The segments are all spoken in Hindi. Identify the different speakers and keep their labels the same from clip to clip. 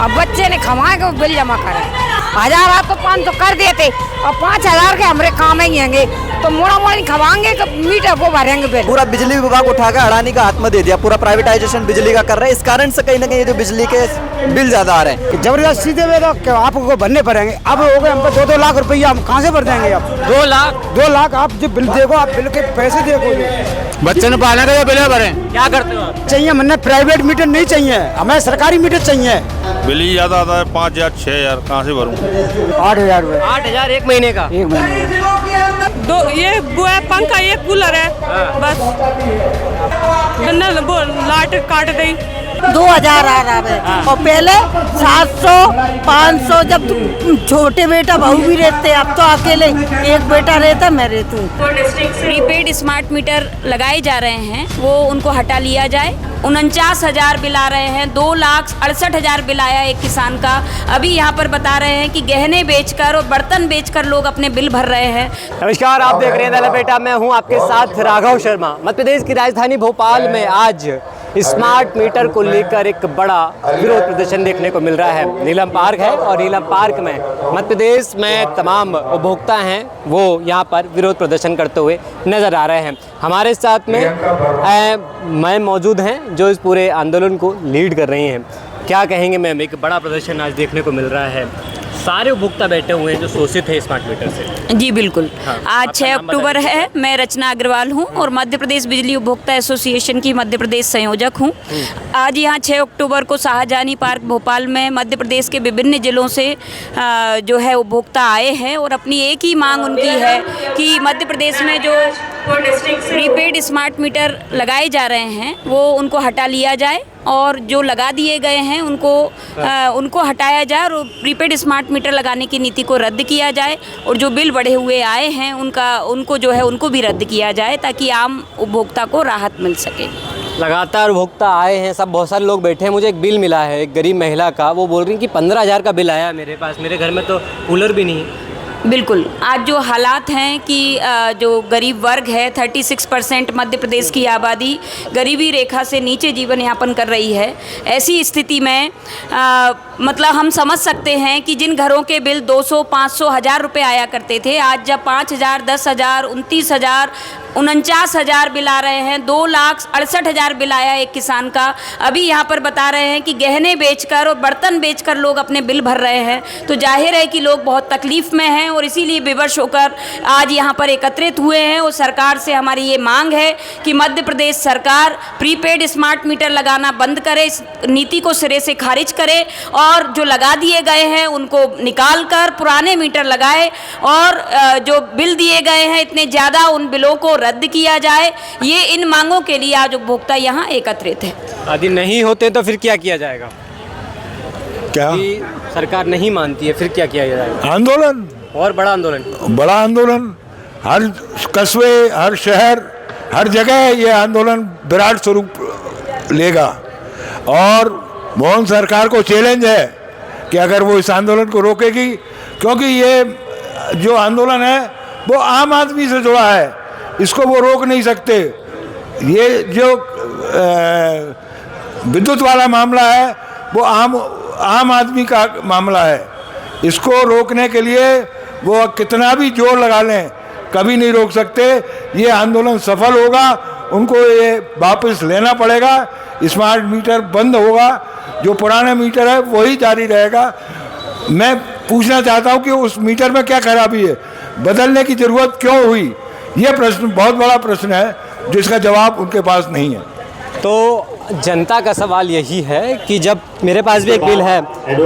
Speaker 1: अब बच्चे ने खवाए के वो बिल जमा करे। 1000 आप तो 500 कर देते और 5000 के हमारे काम ही आएंगे तो मोड़ा मोड़ी खवाएंगे तो मीटर को भरेंगे बिल।
Speaker 2: पूरा बिजली विभाग उठाकर अडानी का हाथ में दे दिया, पूरा प्राइवेटाइजेशन बिजली का कर रहे हैं। इस कारण से कहीं ना कहीं जो बिजली के बिल ज्यादा आ रहे हैं।
Speaker 3: जबरदस्त सीधे में तो आपको भरने पड़ेंगे। अब हो गए हमको 2-2 लाख रुपया, हम कहाँ से भर देंगे? अब 2 लाख आप जो बिल देखो, आप बिल के पैसे देखो।
Speaker 4: बच्चे ने पालने का बिल भरे, क्या करते हो आप?
Speaker 3: चाहिए मैंने प्राइवेट मीटर नहीं चाहिए, हमें सरकारी मीटर चाहिए।
Speaker 4: बिल ही ज्यादा आता है, 5000 6000 कहाँ से भरूं?
Speaker 3: 8000 रुपये।
Speaker 2: 8000 एक महीने का।
Speaker 3: एक महीने
Speaker 5: दो ये वो है, पंखा एक कूलर है बस। वो लाइट काट दी।
Speaker 1: 2000 आ रहा है और पहले 700 500 जब छोटे बेटा बहू भी रहते, अब तो अकेले एक बेटा रहता, मैं रहती हूँ।
Speaker 6: प्रीपेड स्मार्ट मीटर लगाए जा रहे हैं, वो उनको हटा लिया जाए। 49,000 बिल आ रहे हैं, 2,68,000 बिल आया एक किसान का। अभी यहाँ पर बता रहे हैं कि गहने बेचकर और बर्तन बेचकर लोग अपने बिल भर रहे हैं।
Speaker 2: नमस्कार, आप देख रहे हैं दला बेटा, मैं हूँ आपके साथ राघव शर्मा। मध्य प्रदेश की राजधानी भोपाल में आज स्मार्ट मीटर को लेकर एक बड़ा विरोध प्रदर्शन देखने को मिल रहा है। नीलम पार्क है और नीलम पार्क में मध्य प्रदेश में तमाम उपभोक्ता हैं, वो यहाँ पर विरोध प्रदर्शन करते हुए नज़र आ रहे हैं। हमारे साथ में मैं मौजूद हैं जो इस पूरे आंदोलन को लीड कर रही हैं। क्या कहेंगे मैम, एक बड़ा प्रदर्शन आज देखने को मिल रहा है, सारे उपभोक्ता बैठे हुए हैं जो शोषित है स्मार्ट मीटर से।
Speaker 6: जी बिल्कुल।
Speaker 2: हाँ,
Speaker 6: आज 6 अक्टूबर है। मैं रचना अग्रवाल हूँ और मध्य प्रदेश बिजली उपभोक्ता एसोसिएशन की मध्य प्रदेश संयोजक हूँ। आज यहाँ 6 अक्टूबर को शाहजहानी पार्क भोपाल में मध्य प्रदेश के विभिन्न जिलों से जो है उपभोक्ता आए हैं और अपनी एक ही मांग उनकी है कि मध्य प्रदेश में जो प्रीपेड स्मार्ट मीटर लगाए जा रहे हैं वो उनको हटा लिया जाए और जो लगा दिए गए हैं उनको हटाया जाए और प्रीपेड स्मार्ट मीटर लगाने की नीति को रद्द किया जाए और जो बिल बढ़े हुए आए हैं उनको जो है उनको भी रद्द किया जाए ताकि आम उपभोक्ता को राहत मिल सके।
Speaker 2: लगातार उपभोक्ता आए हैं, सब बहुत सारे लोग बैठे हैं। मुझे एक बिल मिला है एक गरीब महिला का, वो बोल रही कि 15,000 का बिल आया मेरे पास, मेरे घर में तो कूलर भी नहीं है।
Speaker 6: बिल्कुल, आज जो हालात हैं कि जो गरीब वर्ग है 36% मध्य प्रदेश की आबादी गरीबी रेखा से नीचे जीवन यापन कर रही है। ऐसी स्थिति में मतलब हम समझ सकते हैं कि जिन घरों के बिल 200 500 हज़ार रुपये आया करते थे, आज जब 5,000 10,000 29,000 49,000 बिल आ रहे हैं, 2,68,000 बिल आया एक किसान का। अभी यहाँ पर बता रहे हैं कि गहने बेचकर और बर्तन बेचकर लोग अपने बिल भर रहे हैं, तो जाहिर है कि लोग बहुत तकलीफ़ में हैं और इसीलिए विवश होकर आज यहाँ पर एकत्रित हुए हैं। और सरकार से हमारी ये मांग है कि मध्य प्रदेश सरकार प्रीपेड स्मार्ट मीटर लगाना बंद करे, इस नीति को सिरे से खारिज करे और जो लगा दिए गए हैं उनको निकाल कर पुराने मीटर लगाए और जो बिल दिए गए हैं इतने ज़्यादा, उन बिलों को रद्द किया जाए। ये इन मांगों के लिए आज उपभोक्ता यहाँ एकत्रित है।
Speaker 2: यदि नहीं होते तो फिर क्या किया जाएगा?
Speaker 7: क्या
Speaker 2: सरकार नहीं मानती है फिर क्या किया जाएगा?
Speaker 7: आंदोलन, और
Speaker 2: बड़ा आंदोलन,
Speaker 7: बड़ा आंदोलन। हर कस्बे, हर शहर, हर जगह ये आंदोलन विराट स्वरूप लेगा। और मोहन सरकार को चैलेंज है कि अगर वो इस आंदोलन को रोकेगी, क्योंकि ये जो आंदोलन है वो आम आदमी से जुड़ा है, इसको वो रोक नहीं सकते। ये जो विद्युत वाला मामला है वो आम आदमी का मामला है, इसको रोकने के लिए वो कितना भी जोर लगा लें कभी नहीं रोक सकते। ये आंदोलन सफल होगा, उनको ये वापस लेना पड़ेगा, स्मार्ट मीटर बंद होगा, जो पुराना मीटर है वही जारी रहेगा। मैं पूछना चाहता हूँ कि उस मीटर में क्या खराबी है, बदलने की ज़रूरत क्यों हुई? ये प्रश्न बहुत बड़ा प्रश्न है जिसका जवाब उनके पास नहीं है।
Speaker 2: तो जनता का सवाल यही है कि जब मेरे पास भी एक बिल है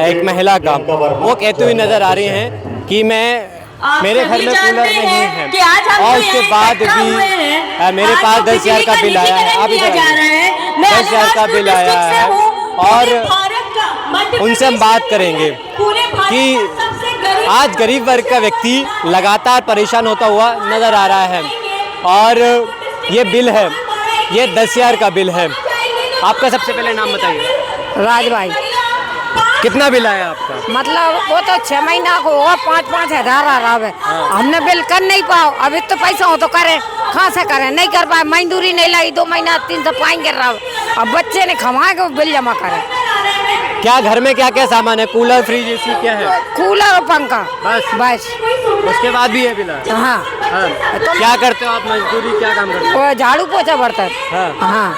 Speaker 2: एक महिला का, वो कहती हुई नज़र आ रही हैं कि मेरे घर में कूलर नहीं है और उसके बाद भी मेरे पास 10,000 का बिल आया है। आप 10,000 का बिल आया है और उनसे हम बात करेंगे कि आज गरीब वर्ग का व्यक्ति लगातार परेशान होता हुआ नज़र आ रहा है और ये बिल है, ये 10,000 का बिल है। आपका सबसे पहले नाम बताइए।
Speaker 1: राज भाई।
Speaker 2: कितना बिल आया आपका?
Speaker 1: मतलब वो तो 6 महीना को होगा, 5-5 हज़ार आ रहा है। हमने बिल कर नहीं पाओ, अभी तो पैसा हो तो करें, कहाँ से करें, नहीं कर पाए, मजदूरी नहीं लगी, 2 महीना 300 पाएंगे रहा। अब बच्चे ने खवाए के वो बिल जमा करें।
Speaker 2: क्या घर में क्या क्या सामान है? कूलर, फ्रिज, एसी क्या है?
Speaker 1: कूलर और पंखा बस।
Speaker 2: उसके बाद भी है बिल?
Speaker 1: हाँ।
Speaker 2: तो क्या करते हो आप? मजदूरी, क्या काम करते हो?
Speaker 1: वो झाड़ू पोछा बर्तन। हाँ।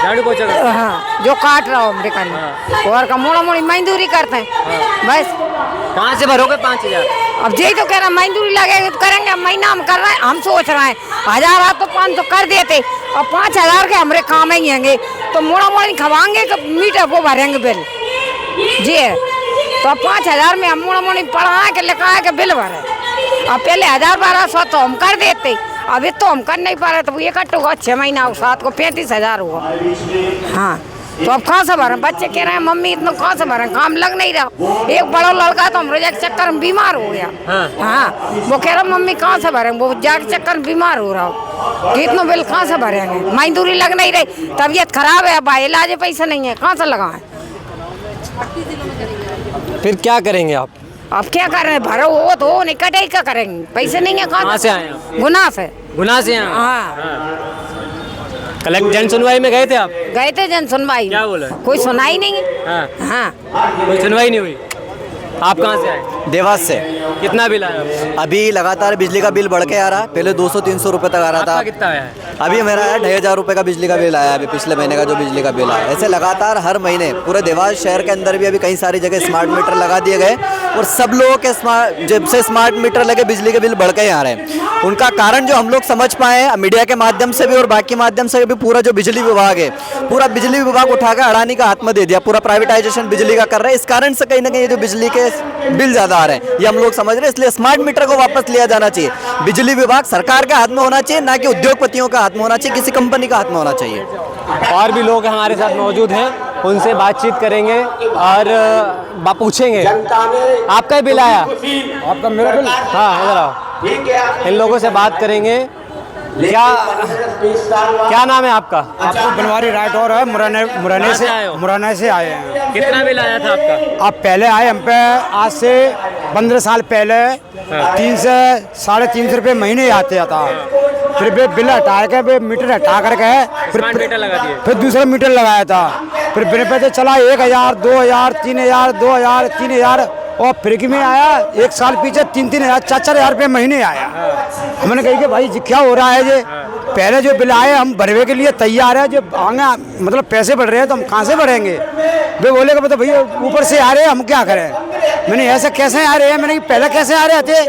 Speaker 2: झाड़ू पोछा करते हो?
Speaker 1: हाँ, जो काट रहा हो अमेरिका में और का मोड़ा मोड़ी मजदूरी करते हैं बस।
Speaker 2: कहाँ से भरोगे 5,000?
Speaker 1: अब यही तो कह रहा मजदूरी लगेगी तो करेंगे। महीना हम कर रहे हैं, हम सोच रहे हैं 1000 आ तो 500 कर देते और 5000 के हमारे काम ही आएंगे तो मोड़ा मोड़ी खवाएंगे कि मीटर वो भरेंगे बिल जी। तो अब 5000 में हम मोड़ा मोड़ी पढ़ाए के लिखाए के बिल भरे। अब पहले 1000-1200 तो हम कर देते, अभी तो हम कर नहीं पा रहे। तो ये कट होगा 6 महीना और 7 को 35,000 हुआ। हाँ, तो अब कहाँ से भरें? बच्चे कह रहे हैं मम्मी इतना कहाँ से भरें, काम लग नहीं रहा। एक बड़ा लड़का तो हम रोजा के चक्कर में बीमार हो गया। हाँ, वो कह रहा मम्मी कहाँ से भरें, वो जाके चक्कर में बीमार हो रहा हो कि इतना बिल कहाँ से भरेंगे, मजदूरी लग नहीं रही, तबीयत खराब है, भाई इलाज पैसे नहीं है, कहाँ से लगाएं?
Speaker 2: फिर क्या करेंगे आप?
Speaker 1: अब क्या कर रहे हैं? भरो हो तो नहीं कटे क्या करेंगे, पैसे नहीं है।
Speaker 2: कहाँ से आए आप?
Speaker 1: गुना से।
Speaker 2: गुना से?
Speaker 1: हाँ।
Speaker 2: कलेक्ट जन सुनवाई में गए थे आप?
Speaker 1: गए थे जन सुनवाई।
Speaker 2: क्या बोला?
Speaker 1: कोई सुनाई नहीं। हाँ।
Speaker 2: कोई सुनवाई नहीं हुई। आप कहाँ से आए?
Speaker 8: देवास से।
Speaker 2: कितना बिल आया?
Speaker 8: अभी लगातार बिजली का बिल बढ़ के आ रहा है। पहले 200-300 रुपये तक आ रहा था।
Speaker 2: कितना आया है?
Speaker 8: अभी मेरा आया 2,500 रुपये का बिजली का बिल आया अभी पिछले महीने का जो बिजली का बिल आया। ऐसे लगातार हर महीने पूरे देवास शहर के अंदर भी अभी कई सारी जगह स्मार्ट मीटर लगा दिए गए और सब लोगों के जब से स्मार्ट मीटर लगे बिजली के बिल बढ़ के आ रहे हैं। उनका कारण जो हम लोग समझ पाए हैं मीडिया के माध्यम से भी और बाकी माध्यम से भी, पूरा जो बिजली विभाग है पूरा बिजली विभाग उठाकर अडानी का हाथ में दे दिया, पूरा प्राइवेटाइजेशन बिजली का कर रहे हैं। इस कारण से कहीं ना कहीं जो बिजली के बिल ज़्यादा आ रहे हैं ये हम लोग समझ रहे हैं। इसलिए स्मार्ट मीटर को वापस लिया जाना चाहिए। बिजली विभाग सरकार के हाथ में होना चाहिए, ना कि उद्योगपतियों के हाथ में होना चाहिए, किसी कंपनी का हाथ में होना चाहिए।
Speaker 2: और भी लोग हमारे साथ मौजूद हैं, उनसे बातचीत करेंगे और पूछेंगे आपका ही बिल आया?
Speaker 3: आपका मेरा बिल?
Speaker 2: हाँ, इधर आओ। इन लोगों से बात करेंगे। क्या नाम है आपका?
Speaker 3: आपको बनवारी राइट और है मुरैना से आए हैं।
Speaker 2: कितना बिल आया था आपका?
Speaker 3: आप पहले आए हम पे आज से 15 साल पहले 3 से 350 रुपये महीने आते था। फिर बिल हटा के मीटर हटा करके
Speaker 2: मीटर लगा दिए।
Speaker 3: फिर दूसरा मीटर लगाया था। फिर बिल पे चला 1000, 2000, 3000, 2000, 3000 और फ्रिज में आया 1 साल पीछे 3-3 हज़ार 4-4 हज़ार रुपये महीने आया। हमने कही कि भाई क्या हो रहा है ये? पहले जो बिल आए हम भरवे के लिए तैयार है, जो आगे मतलब पैसे बढ़ रहे हैं तो हम कहाँ से भरेंगे? वे बोले कि मतलब भैया ऊपर से आ रहे हैं, हम क्या करें? मैंने ऐसे कैसे आ रहे हैं? मैंने पहले कैसे आ रहे थे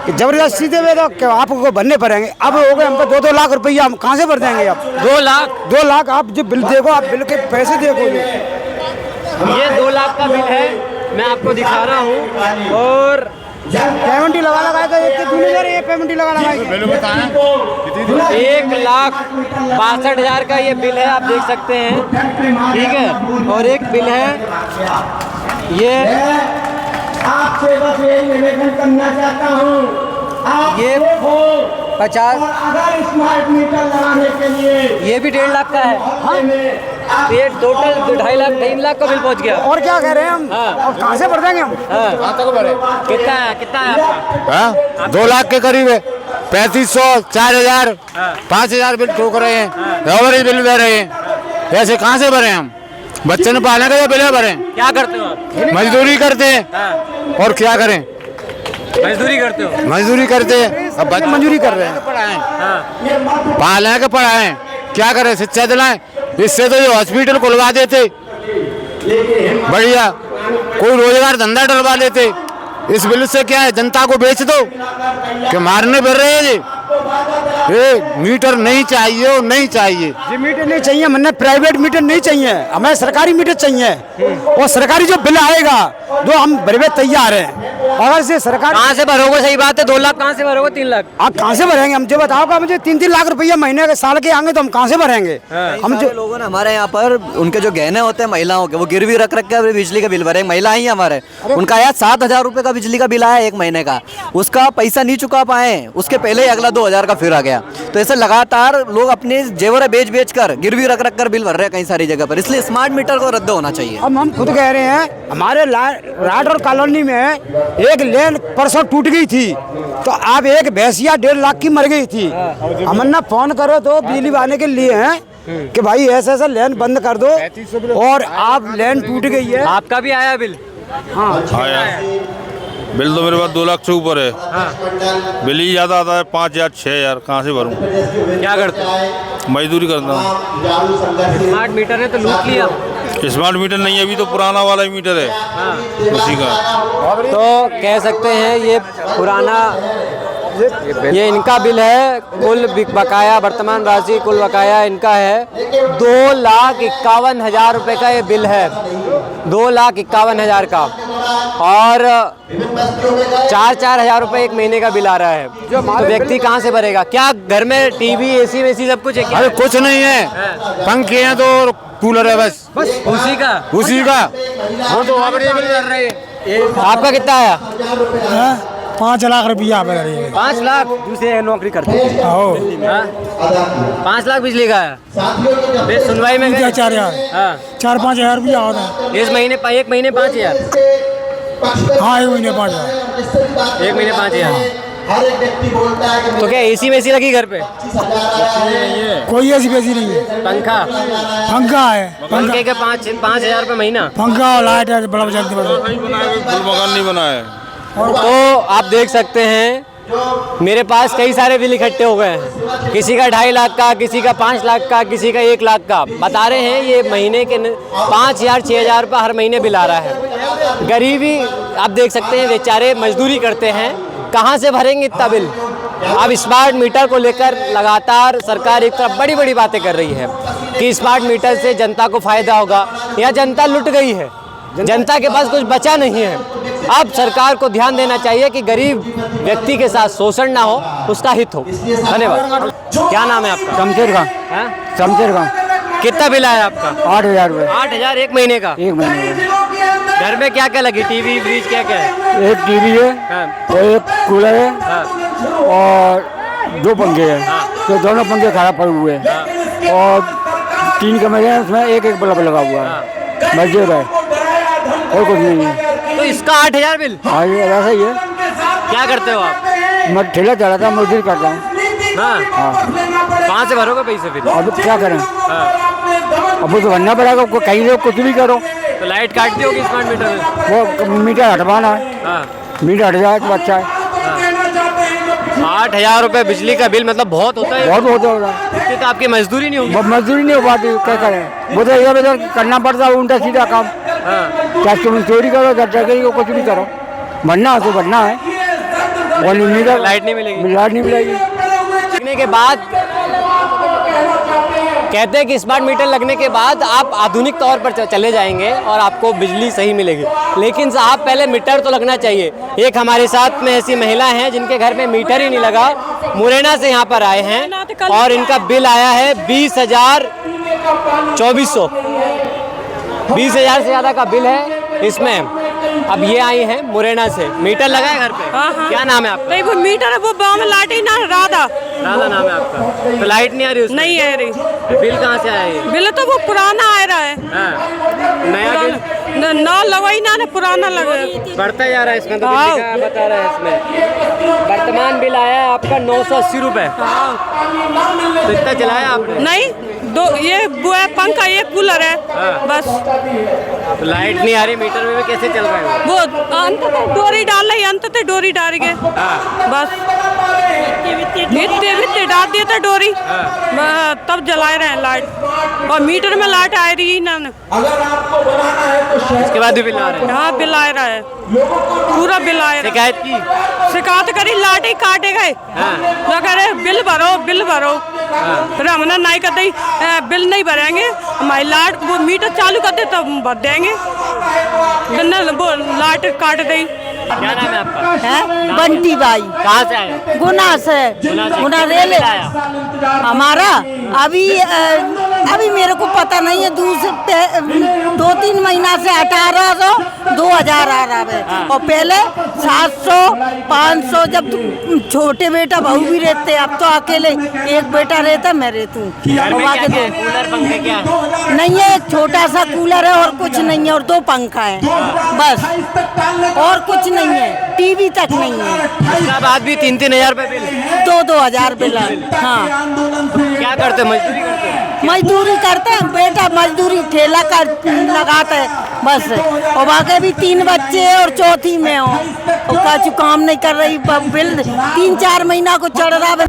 Speaker 3: कि जबरदस्ती दे तो आपको भरने पड़ेंगे। अब हो गए हमको 2-2 लाख रुपया, हम कहाँ से भर देंगे? अब 2 लाख आप जो बिल देखो, आप बिल के पैसे देखो।
Speaker 2: ये 2 लाख का बिल है, मैं आपको दिखा रहा हूँ। और
Speaker 3: पेमेंट लगा था, ये पेमेंट लगा
Speaker 2: 1,62,000 का ये बिल है, आप देख सकते हैं। ठीक है, और एक बिल है ये,
Speaker 9: आपसे बस ये निवेदन करना चाहता हूँ,
Speaker 2: ये 50
Speaker 9: अगर स्मार्ट मीटर लगाने के लिए
Speaker 2: ये भी 1.5 लाख का है। ये टोटल 2.5 लाख 3 लाख का बिल पहुंच गया।
Speaker 3: और क्या कह रहे हैं हम? और कहाँ से भर देंगे हम?
Speaker 2: कितना है आपका?
Speaker 7: 2 लाख के करीब है। 3500, 4000, 5000 बिल ठोक रहे हैं, ओवरेज बिल दे रहे हैं। ऐसे कहाँ से भरे हम? बच्चे ने पालने का बिल भरे।
Speaker 2: क्या करते हो आप?
Speaker 7: मजदूरी करते हैं। और क्या करें?
Speaker 2: मजदूरी करते हो?
Speaker 7: मजदूरी करते हैं। अब बच्चे मजदूरी कर रहे हैं, पालें के पढ़ाएं, क्या करें? शिक्षा दिलाएं। इससे तो जो हॉस्पिटल खुलवा देते बढ़िया, कोई रोजगार धंधा डलवा लेते। इस बिल से क्या है, जनता को बेच दो कि मारने फिर रहे हैं ये मीटर नहीं चाहिए और नहीं चाहिए।
Speaker 3: ये मीटर नहीं चाहिए, हमने प्राइवेट मीटर नहीं चाहिए, हमें सरकारी मीटर चाहिए। और सरकारी जो बिल आएगा जो हम भरवे तैयार हैं। अगर से सरकार
Speaker 2: कहाँ से भरोगे? सही बात है, 2 लाख कहाँ से भरोगे? 3 लाख
Speaker 3: आप कहाँ से भरेंगे? हम जो बताओगे मुझे 3-3 लाख रुपया महीने के साल के आएंगे तो हम कहाँ से भरेंगे?
Speaker 8: हम जो लोगों ने हमारे यहाँ पर उनके जो गहने होते हैं महिलाओं के, वो गिरवी रख के बिजली का बिल भरे। महिला ही हमारे, उनका आया 7,000 रुपये का बिजली का बिल आया 1 महीने का, उसका पैसा नहीं चुका पाए, उसके पहले ही अगला 2,000 का फिर आ गया। तो ऐसे लगातार लोग अपने जेवर बेच कर गिरवी रख कर बिल भर रहे हैं कई सारी जगह पर। इसलिए स्मार्ट मीटर को रद्द होना चाहिए।
Speaker 3: अब हम खुद कह रहे हैं, हमारे राट और कॉलोनी में एक लेन परसों टूट गई थी, तो अब एक भैंसिया 1.5 लाख की मर गई थी। हमने फोन करो तो बिजली आने के लिए हैं कि भाई ऐसा ऐसा लाइन बंद कर दो, और आप लाइन टूट गई है।
Speaker 2: आपका भी आया बिल?
Speaker 4: आया बिल तो मेरे पास 2 लाख से ऊपर है। बिल ही ज़्यादा आता है, 5,000 6,000 कहाँ से भरूँ?
Speaker 2: क्या करते हो?
Speaker 4: मजदूरी करता हूँ।
Speaker 2: स्मार्ट मीटर ने तो लूट लिया।
Speaker 4: स्मार्ट मीटर नहीं है, अभी तो पुराना वाला ही मीटर है उसी का।
Speaker 2: तो कह सकते हैं ये पुराना, ये इनका बिल है। कुल बकाया वर्तमान राशि कुल बकाया इनका है 2,51,000 रुपये का ये बिल है। 2,51,000 का, और 4-4 हज़ार रुपये एक महीने का बिल आ रहा है। तो व्यक्ति कहाँ से भरेगा? क्या घर में टीवी एसी वेसी सब कुछ है क्या?
Speaker 3: अरे कुछ नहीं है, पंखे हैं तो कूलर है बस
Speaker 2: उसी का।
Speaker 3: वो तो
Speaker 2: आपका कितना आया?
Speaker 3: 5 लाख रुपया
Speaker 2: 5 लाख? दूसरे नौकरी करते हैं। 5 लाख बिजली का है। फिर सुनवाई में गए?
Speaker 3: 4-5 हज़ार रुपया होता है।
Speaker 2: इस महीने 1 महीने 5,000?
Speaker 3: हाँ, 1 महीने 5 हज़ार।
Speaker 2: 1 महीने 5,000। तो क्या एसी वेसी लगी घर पे?
Speaker 3: कोई ऐसी वैसी नहीं है। पंखा है।
Speaker 2: पंखे के 5,000 रुपये महीना?
Speaker 3: पंखा और लाइट है, बड़ा जल्दी
Speaker 4: मकान नहीं बना है।
Speaker 2: तो आप देख सकते हैं मेरे पास कई सारे बिल इकट्ठे हो गए हैं। किसी का 2.5 लाख का, किसी का 5 लाख का, किसी का 1 लाख का। बता रहे हैं ये महीने के 5,000 6,000 रुपये हर महीने बिल आ रहा है। गरीबी आप देख सकते हैं, बेचारे मजदूरी करते हैं, कहाँ से भरेंगे इतना बिल? अब स्मार्ट मीटर को लेकर लगातार सरकार एक तरफ बड़ी बड़ी बातें कर रही है कि स्मार्ट मीटर से जनता को फायदा होगा, या जनता लुट गई है, जनता के पास कुछ बचा नहीं है। अब सरकार को ध्यान देना चाहिए कि गरीब व्यक्ति के साथ शोषण ना हो, उसका हित हो। धन्यवाद। क्या नाम है आपका?
Speaker 3: शमशेर खान। शमशेर खान।
Speaker 2: कितना बिल आया आपका?
Speaker 3: 8,000 रुपये।
Speaker 2: 8,000 एक महीने का?
Speaker 3: एक महीने का।
Speaker 2: घर में क्या क्या लगी? टीवी फ्रिज क्या क्या है?
Speaker 3: एक टीवी है, और एक कूलर है, और 2 पंखे हैं। तो दोनों पंखे खराब पड़े हुए हैं, और 3 कमरे हैं, उसमें एक बल्ब लगा हुआ है। मस्जिद है, और कुछ नहीं है।
Speaker 2: तो इसका 8,000 बिल?
Speaker 3: हाँ, ये ऐसा ही है।
Speaker 2: क्या करते हो आप?
Speaker 3: मैं ठेला चलाता हूँ, मजदूरी करता हूँ।
Speaker 2: कहाँ से भरोगे पैसे फिर?
Speaker 3: अब क्या करें? अब वो तो बनना पड़ेगा, कहीं लोग कुछ भी करो।
Speaker 2: तो लाइट काटती होगी स्मार्ट मीटर में?
Speaker 3: वो मीटर हटवाना है। मीटर हट जाए तो अच्छा है।
Speaker 2: 8,000 रुपये बिजली का बिल मतलब बहुत होता है।
Speaker 3: बहुत होता है।
Speaker 2: तो आपकी मजदूरी नहीं होगी?
Speaker 3: मजदूरी नहीं हो पाती, क्या करें? वो तो इधर उधर करना पड़ता है, उल्टा सीधा काम। चाहे तुम चोरी करो, चाहे कुछ भी करो, बनना है तो बनना है। और
Speaker 2: लाइट नहीं मिलेगी?
Speaker 3: लाइट नहीं मिलेगी।
Speaker 2: लगने के बाद कहते हैं कि स्मार्ट मीटर लगने के बाद आप आधुनिक तौर पर चले जाएंगे और आपको बिजली सही मिलेगी। लेकिन साहब पहले मीटर तो लगना चाहिए। एक हमारे साथ में ऐसी महिला हैं जिनके घर में मीटर ही नहीं लगा, मुरैना से यहाँ पर आए हैं, और इनका बिल आया है 20,2400। 20,000 से ज़्यादा का बिल है इसमें। अब ये आई हैं मुरैना से। मीटर लगा है घर पे?
Speaker 5: हाँ।
Speaker 2: क्या नाम है आपका?
Speaker 5: नहीं, वो मीटर है, वो गाँव में लाइट ही ना। राधा
Speaker 2: नाम है आपका? तो लाइट नहीं आ रही उसमें?
Speaker 5: नहीं आ रही।
Speaker 2: बिल कहाँ से आया ये?
Speaker 5: बिल तो वो पुराना आ रहा है।
Speaker 2: नया बिल
Speaker 5: ना लगवाई ना, पुराना लगा
Speaker 2: बढ़ता जा रहा है इसमें। तो बिजली का बता रहा है इसमें। वर्तमान बिल आया है आपका 980 रुपये। तो इतना चलाया आपने?
Speaker 5: नहीं, 2 ये वो है पंखा, ये कूलर है बस।
Speaker 2: तो लाइट नहीं आ रही मीटर में कैसे चल रहा है?
Speaker 5: वो अंत तक डोरी डाल रही, अंत तक डोरी डाल गए बस। इतने डाल दिए थे डोरी, तब जला रहे हैं लाइट। और मीटर में लाइट आ रही है ना।
Speaker 2: इसके बाद भी बिल आ रहा है?
Speaker 5: हाँ, बिल आ रहा है, पूरा बिल आ रहा है।
Speaker 2: शिकायत की?
Speaker 5: शिकायत करी, लाइट ही काटे गए। तो कह रहे बिल भरो, बिल भरो। फिर हमने नहीं करते, बिल नहीं भरेंगे, हमारी लाइट वो मीटर चालू करते तब भर देंगे। वो लाइट काट दी।
Speaker 2: क्या नाम है आपका?
Speaker 1: है बंटी बाई।
Speaker 2: कहाँ से आए?
Speaker 1: गुना से। गुना रेल हमारा अभी मेरे को पता नहीं है। 2-3 महीना से 1800 2,000 आ रहा है। और पहले 700 500, जब छोटे बेटा बहू भी रहते, अब तो अकेले एक बेटा रहता, मैं रहती हूँ।
Speaker 2: कूलर पंखे क्या है?
Speaker 1: नहीं है, एक छोटा सा कूलर है और कुछ नहीं है, और 2 पंखा है बस, और कुछ नहीं है। टीवी तक नहीं है।
Speaker 2: उसके बाद भी 3-3 हज़ार रुपये बिल?
Speaker 1: 2-2 हज़ार बिल। हाँ।
Speaker 2: क्या करते? मजदूरी करते?
Speaker 1: मजदूरी करते हैं बेटा, मजदूरी ठेला कर लगाते हैं बस। और बाकी भी 3 बच्चे और चौथी में हो, और काम नहीं कर रही, बिल 3-4 महीना को चढ़ रहा है।